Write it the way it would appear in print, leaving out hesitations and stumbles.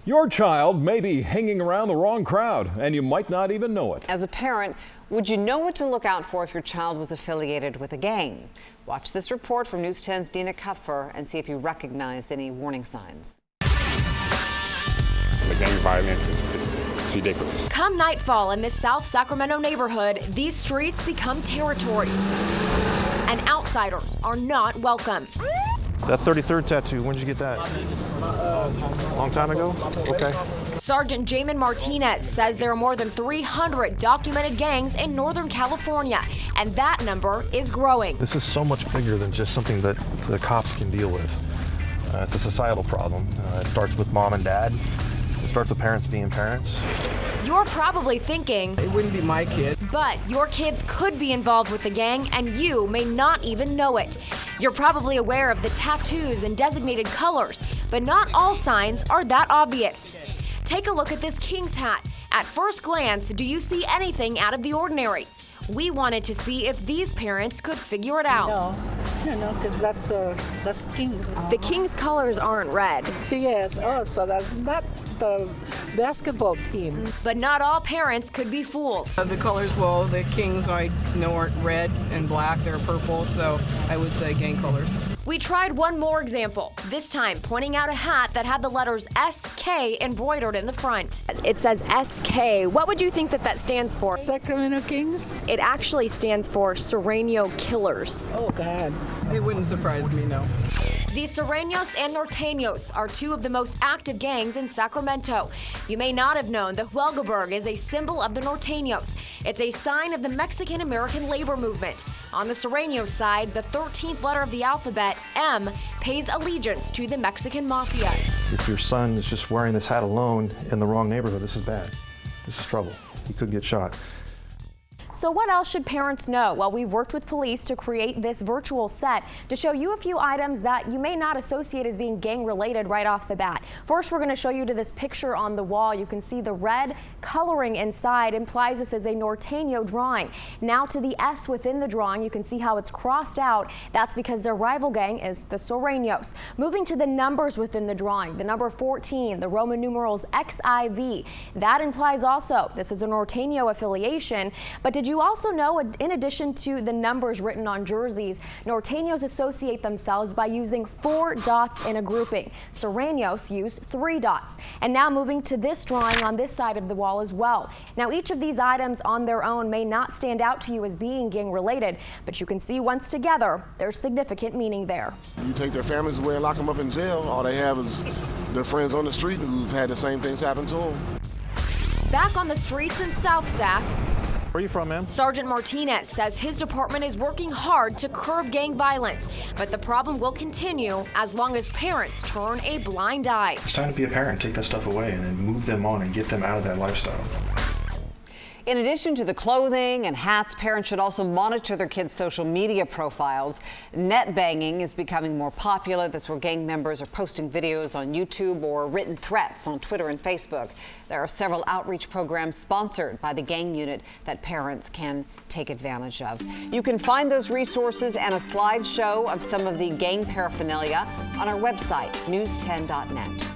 Your child may be hanging around the wrong crowd, and you might not even know it. As a parent, would you know what to look out for if your child was affiliated with a gang? Watch this report from News 10's Dina Kupfer and see if you recognize any warning signs. The gang violence is ridiculous. Come nightfall in this South Sacramento neighborhood, these streets become territories, and outsiders are not welcome. That 33rd tattoo, when did you get that? Long time ago? Okay. Sergeant Jamin Martinez says there are more than 300 documented gangs in Northern California, and that number is growing. This is so much bigger than just something that the cops can deal with. It's a societal problem. It starts with mom and dad. It starts with parents being parents. You're probably thinking, it wouldn't be my kid. But your kids could be involved with the gang and you may not even know it. You're probably aware of the tattoos and designated colors, but not all signs are that obvious. Take a look at this King's hat. At first glance, do you see anything out of the ordinary? We wanted to see if these parents could figure it out. No, because that's King's. The King's colors aren't red. Yes, oh, so that's not the basketball team. But not all parents could be fooled. The colors, well, the Kings I know aren't red and black, they're purple, so I would say gang colors. We tried one more example, this time pointing out a hat that had the letters SK embroidered in the front. It says SK. What would you think that stands for? Sacramento Kings? It actually stands for Serrano Killers. Oh, God. It wouldn't surprise me, no. The Serranos and Norteños are two of the most active gangs in Sacramento. You may not have known the Huelgaberg is a symbol of the Norteños. It's a sign of the Mexican-American labor movement. On the Serrano side, the 13th letter of the alphabet, M, pays allegiance to the Mexican mafia. If your son is just wearing this hat alone in the wrong neighborhood, this is bad. This is trouble. He could get shot. So what else should parents know? Well, we've worked with police to create this virtual set to show you a few items that you may not associate as being gang related right off the bat. First, we're going to show you to this picture on the wall. You can see the red coloring inside implies this is a Norteño drawing. Now to the S within the drawing, you can see how it's crossed out. That's because their rival gang is the Serranos. Moving to the numbers within the drawing, the number 14, the Roman numerals XIV. That implies also this is a Norteño affiliation. But did you also know, in addition to the numbers written on jerseys, Norteños associate themselves by using 4 dots in a grouping. Serranos use 3 dots. And now moving to this drawing on this side of the wall as well. Now each of these items on their own may not stand out to you as being gang related, but you can see once together, there's significant meaning there. You take their families away and lock them up in jail, all they have is their friends on the street who've had the same things happen to them. Back on the streets in South Sac, Where are you from, ma'am? Sergeant Martinez says his department is working hard to curb gang violence, but the problem will continue as long as parents turn a blind eye. It's time to be a parent, take that stuff away, and then move them on and get them out of that lifestyle. In addition to the clothing and hats, parents should also monitor their kids' social media profiles. Net banging is becoming more popular. That's where gang members are posting videos on YouTube or written threats on Twitter and Facebook. There are several outreach programs sponsored by the gang unit that parents can take advantage of. You can find those resources and a slideshow of some of the gang paraphernalia on our website, news10.net.